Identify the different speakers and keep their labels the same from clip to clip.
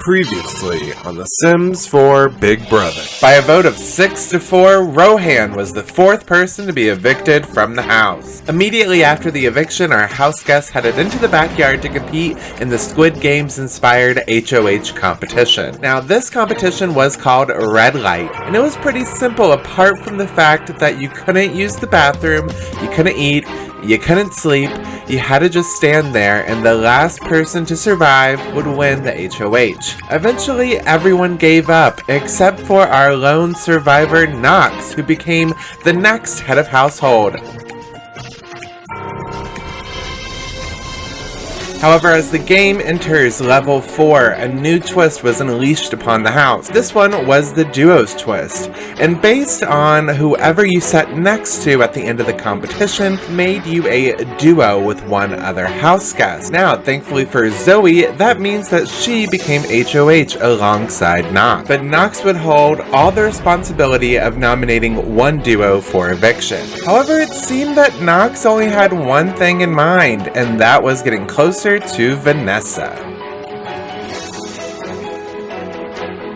Speaker 1: Previously on The Sims 4 Big Brother.
Speaker 2: By a vote of 6-4, Rohan was the fourth person to be evicted from the house. Immediately after the eviction, our house guests headed into the backyard to compete in the Squid Games-inspired HOH competition. Now, this competition was called Red Light, and it was pretty simple apart from the fact that you couldn't use the bathroom, you couldn't eat, you couldn't sleep, you had to just stand there, and the last person to survive would win the HOH. Eventually, everyone gave up, except for our lone survivor, Knox, who became the next head of household. However, as the game enters level 4, a new twist was unleashed upon the house. This one was the duos twist, and based on whoever you sat next to at the end of the competition, made you a duo with one other house guest. Now, thankfully for Zoe, that means that she became HOH alongside Knox. But Knox would hold all the responsibility of nominating one duo for eviction. However, it seemed that Knox only had one thing in mind, and that was getting closer to Vanessa.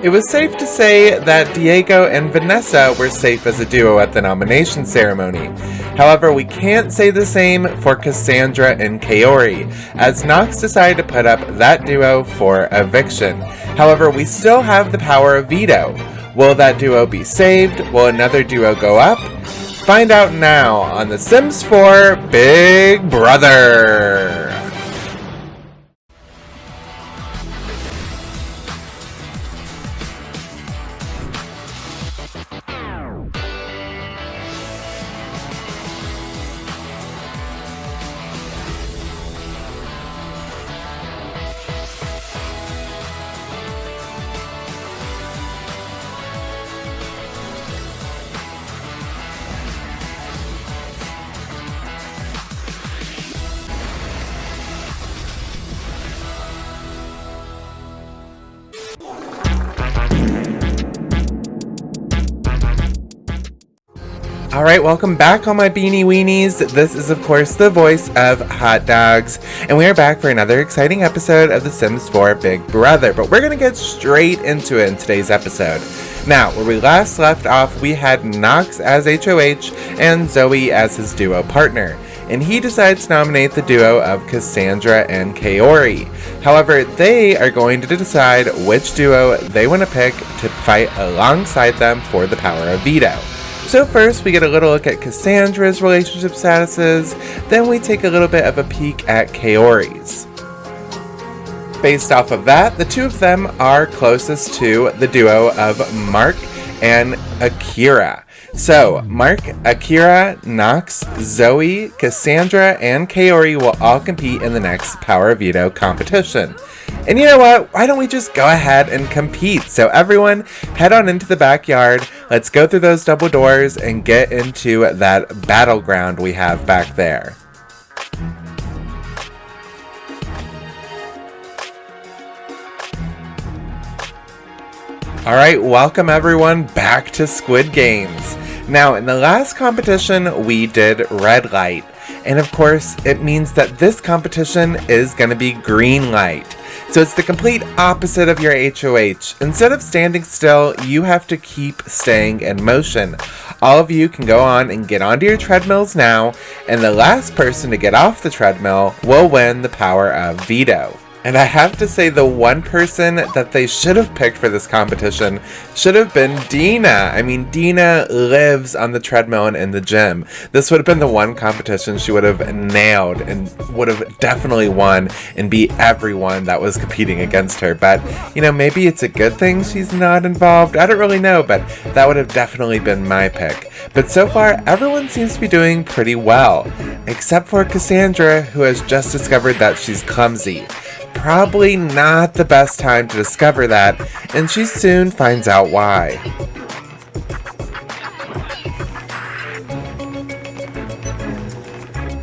Speaker 2: It was safe to say that Diego and Vanessa were safe as a duo at the nomination ceremony. However, we can't say the same for Cassandra and Kaori, as Knox decided to put up that duo for eviction. However, we still have the power of veto. Will that duo be saved? Will another duo go up? Find out now on The Sims 4 Big Brother! Alright, welcome back all my beanie weenies. This is of course the voice of Hot Dogs, and we are back for another exciting episode of The Sims 4 Big Brother, but we're gonna get straight into it in today's episode. Now, where we last left off, we had Knox as HOH and Zoe as his duo partner, and he decides to nominate the duo of Cassandra and Kaori. However, they are going to decide which duo they want to pick to fight alongside them for the power of veto. So first, we get a little look at Cassandra's relationship statuses, then we take a little bit of a peek at Kaori's. Based off of that, the two of them are closest to the duo of Mark and Akira. So, Mark, Akira, Knox, Zoe, Cassandra, and Kaori will all compete in the next Power Veto competition. And you know what? Why don't we just go ahead and compete? So everyone, head on into the backyard. Let's go through those double doors and get into that battleground we have back there. Alright, welcome everyone back to Squid Games. Now, in the last competition, we did Red Light. And of course, it means that this competition is going to be Green Light. So it's the complete opposite of your HOH. Instead of standing still, you have to keep staying in motion. All of you can go on and get onto your treadmills now, and the last person to get off the treadmill will win the power of veto. And I have to say, the one person that they should have picked for this competition should have been Dina. I mean, Dina lives on the treadmill and in the gym. This would have been the one competition she would have nailed and would have definitely won and beat everyone that was competing against her. But, you know, maybe it's a good thing she's not involved. I don't really know, but that would have definitely been my pick. But so far, everyone seems to be doing pretty well, except for Cassandra, who has just discovered that she's clumsy. Probably not the best time to discover that, and she soon finds out why.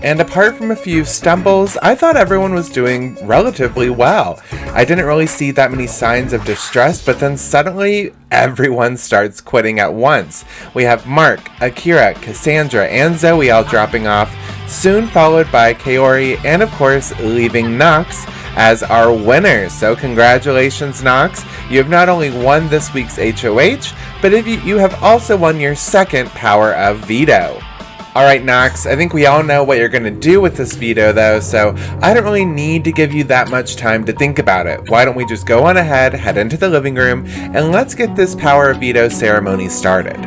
Speaker 2: And apart from a few stumbles, I thought everyone was doing relatively well. I didn't really see that many signs of distress, but then suddenly everyone starts quitting at once. We have Mark, Akira, Cassandra, and Zoe all dropping off, soon followed by Kaori, and of course leaving Knox as our winner. So congratulations, Knox. You have not only won this week's HOH, but you have also won your second Power of Veto. Alright, Knox, I think we all know what you're going to do with this veto, though, so I don't really need to give you that much time to think about it. Why don't we just go on ahead, head into the living room, and let's get this Power of Veto ceremony started.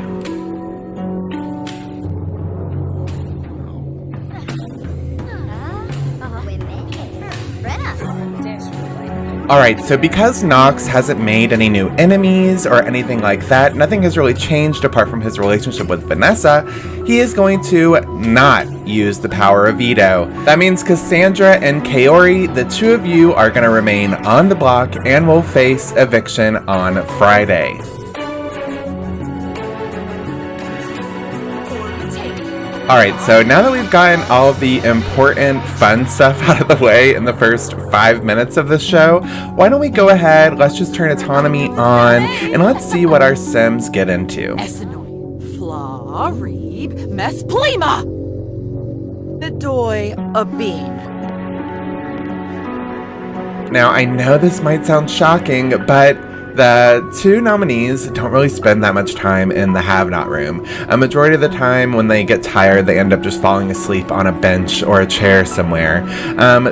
Speaker 2: Alright, so because Knox hasn't made any new enemies or anything like that, nothing has really changed apart from his relationship with Vanessa, he is going to not use the Power of Veto. That means Cassandra and Kaori, the two of you are going to remain on the block and will face eviction on Friday. Alright, so now that we've gotten all of the important, fun stuff out of the way in the first 5 minutes of the show, why don't we go ahead, let's just turn autonomy on, and let's see what our Sims get into.
Speaker 3: Flarib Mesplima the Doi a Bean.
Speaker 2: Now, I know this might sound shocking, but the two nominees don't really spend that much time in the have-not room. A majority of the time when they get tired, they end up just falling asleep on a bench or a chair somewhere.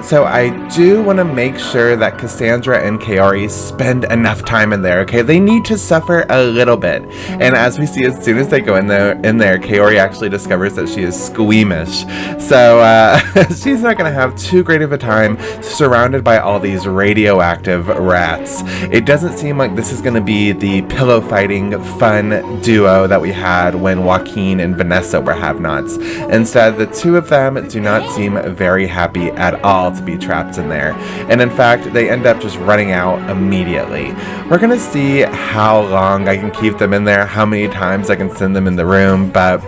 Speaker 2: So I do want to make sure that Cassandra and Kaori spend enough time in there, okay? They need to suffer a little bit. And as we see, as soon as they go in there, Kaori actually discovers that she is squeamish. So she's not going to have too great of a time surrounded by all these radioactive rats. It doesn't seem like this is going to be the pillow fighting fun duo that we had when Joaquin and Vanessa were have-nots. Instead, the two of them do not seem very happy at all to be trapped in there. And in fact, they end up just running out immediately. We're going to see how long I can keep them in there, how many times I can send them in the room, but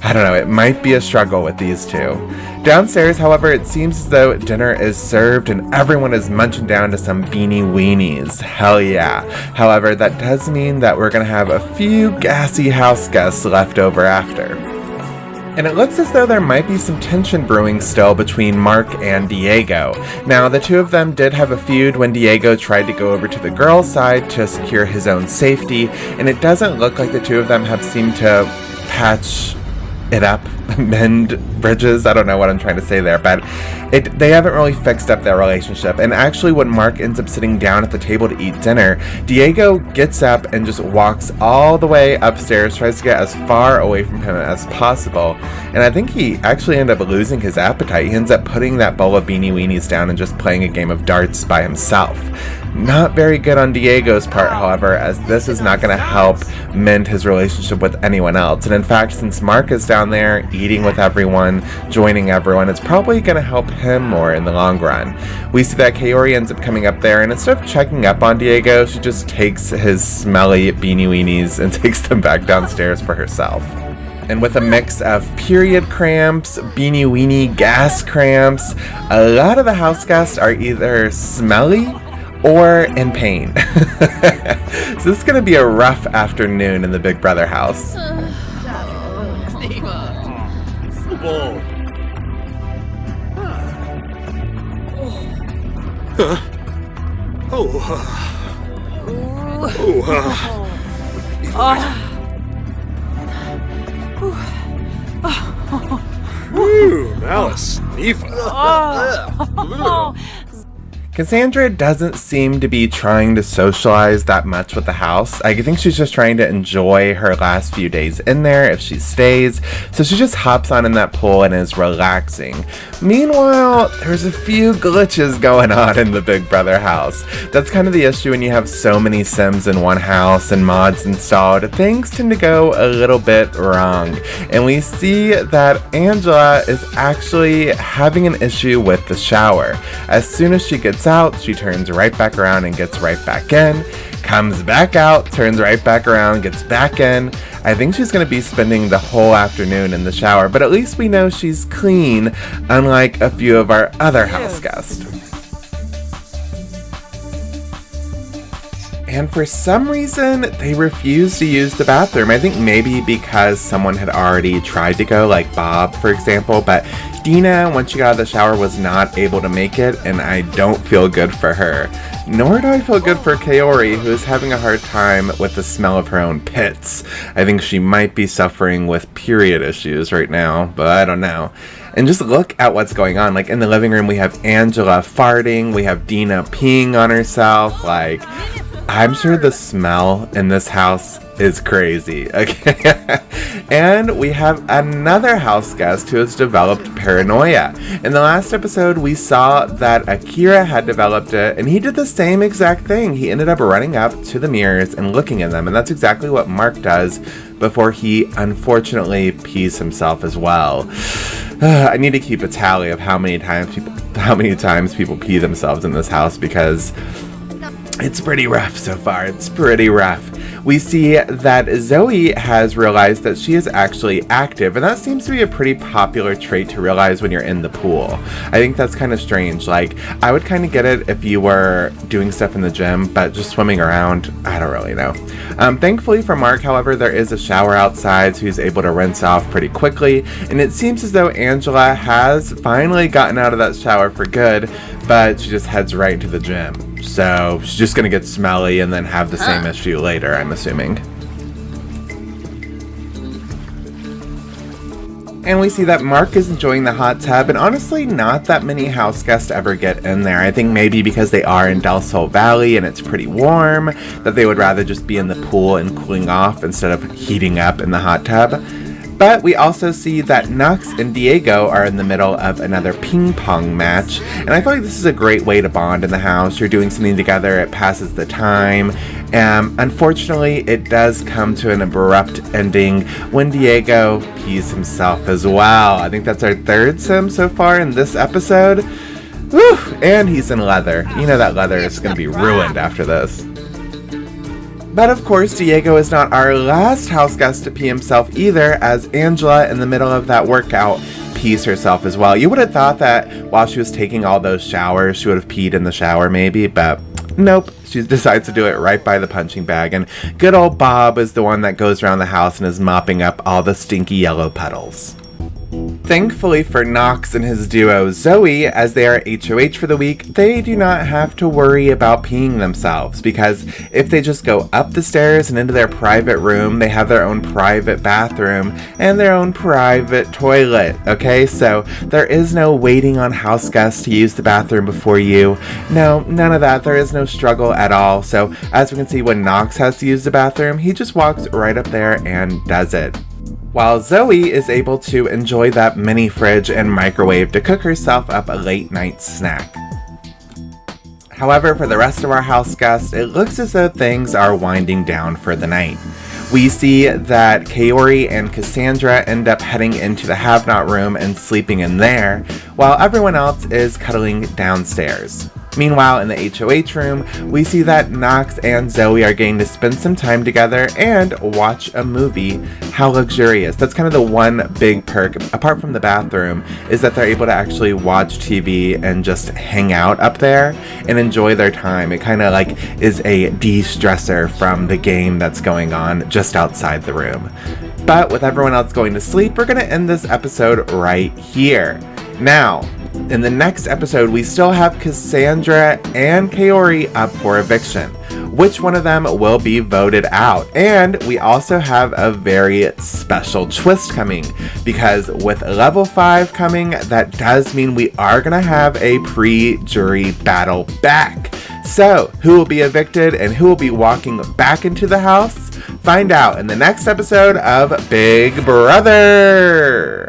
Speaker 2: I don't know, it might be a struggle with these two. Downstairs, however, it seems as though dinner is served and everyone is munching down to some beanie weenies. Hell yeah. However, that does mean that we're going to have a few gassy house guests left over after. And it looks as though there might be some tension brewing still between Mark and Diego. Now, the two of them did have a feud when Diego tried to go over to the girls' side to secure his own safety, and it doesn't look like the two of them have seemed to patch it up, mend bridges. I don't know what I'm trying to say there, but they haven't really fixed up their relationship. And actually, when Mark ends up sitting down at the table to eat dinner, Diego gets up and just walks all the way upstairs, tries to get as far away from him as possible. And I think he actually ended up losing his appetite. He ends up putting that bowl of beanie weenies down and just playing a game of darts by himself. Not very good on Diego's part, however, as this is not going to help mend his relationship with anyone else. And in fact, since Mark is down there eating with everyone, joining everyone, it's probably going to help him more in the long run. We see that Kaori ends up coming up there, and instead of checking up on Diego, she just takes his smelly beanie weenies and takes them back downstairs for herself. And with a mix of period cramps, beanie weenie gas cramps, a lot of the house guests are either smelly or in pain. So this is going to be a rough afternoon in the Big Brother house.
Speaker 1: Malice,
Speaker 2: Cassandra doesn't seem to be trying to socialize that much with the house. I think she's just trying to enjoy her last few days in there if she stays. So she just hops on in that pool and is relaxing. Meanwhile, there's a few glitches going on in the Big Brother house. That's kind of the issue when you have so many Sims in one house and mods installed. Things tend to go a little bit wrong. And we see that Angela is actually having an issue with the shower. As soon as she gets out, she turns right back around and gets right back in, comes back out, turns right back around, gets back in. I think she's going to be spending the whole afternoon in the shower, but at least we know she's clean, unlike a few of our other house guests. And for some reason, they refused to use the bathroom. I think maybe because someone had already tried to go, like Bob, for example, but Dina, once she got out of the shower, was not able to make it, and I don't feel good for her. Nor do I feel good for Kaori, who is having a hard time with the smell of her own pits. I think she might be suffering with period issues right now, but I don't know. And just look at what's going on. Like, in the living room, we have Angela farting, we have Dina peeing on herself. Like, I'm sure the smell in this house is crazy, okay? And we have another house guest who has developed paranoia. In the last episode, we saw that Akira had developed it, and he did the same exact thing. He ended up running up to the mirrors and looking in them, and that's exactly what Mark does before he unfortunately pees himself as well. I need to keep a tally of how many times people pee themselves in this house, because it's pretty rough so far. It's pretty rough. We see that Zoe has realized that she is actually active, and that seems to be a pretty popular trait to realize when you're in the pool. I think that's kind of strange. Like, I would kind of get it if you were doing stuff in the gym, but just swimming around, I don't really know. Thankfully for Mark, however, there is a shower outside, so he's able to rinse off pretty quickly, and it seems as though Angela has finally gotten out of that shower for good, but she just heads right into the gym. So she's just gonna get smelly and then have the same issue later, I'm assuming. And we see that Mark is enjoying the hot tub, and honestly, not that many house guests ever get in there. I think maybe because they are in Del Sol Valley and it's pretty warm, that they would rather just be in the pool and cooling off instead of heating up in the hot tub. But we also see that Knox and Diego are in the middle of another ping pong match, and I feel like this is a great way to bond in the house. You're doing something together, it passes the time. Unfortunately, it does come to an abrupt ending when Diego pees himself as well. I think that's our third sim so far in this episode. Whew, and he's in leather. You know that leather is going to be ruined after this. But of course, Diego is not our last house guest to pee himself either, as Angela, in the middle of that workout, pees herself as well. You would have thought that while she was taking all those showers, she would have peed in the shower maybe, but nope. She decides to do it right by the punching bag, and good old Bob is the one that goes around the house and is mopping up all the stinky yellow puddles. Thankfully for Knox and his duo Zoe, as they are HOH for the week, they do not have to worry about peeing themselves, because if they just go up the stairs and into their private room, they have their own private bathroom and their own private toilet, okay? So there is no waiting on house guests to use the bathroom before you. No, none of that. There is no struggle at all. So as we can see, when Knox has to use the bathroom, he just walks right up there and does it, while Zoe is able to enjoy that mini fridge and microwave to cook herself up a late night snack. However, for the rest of our house guests, it looks as though things are winding down for the night. We see that Kaori and Cassandra end up heading into the have-not room and sleeping in there, while everyone else is cuddling downstairs. Meanwhile, in the HOH room, we see that Knox and Zoe are getting to spend some time together and watch a movie. How luxurious. That's kind of the one big perk, apart from the bathroom, is that they're able to actually watch TV and just hang out up there and enjoy their time. It kind of like is a de-stressor from the game that's going on just outside the room. But with everyone else going to sleep, we're going to end this episode right here. Now, in the next episode, we still have Cassandra and Kaori up for eviction. Which one of them will be voted out? And we also have a very special twist coming, because with level 5 coming, that does mean we are going to have a pre-jury battle back. So, who will be evicted and who will be walking back into the house? Find out in the next episode of Big Brother!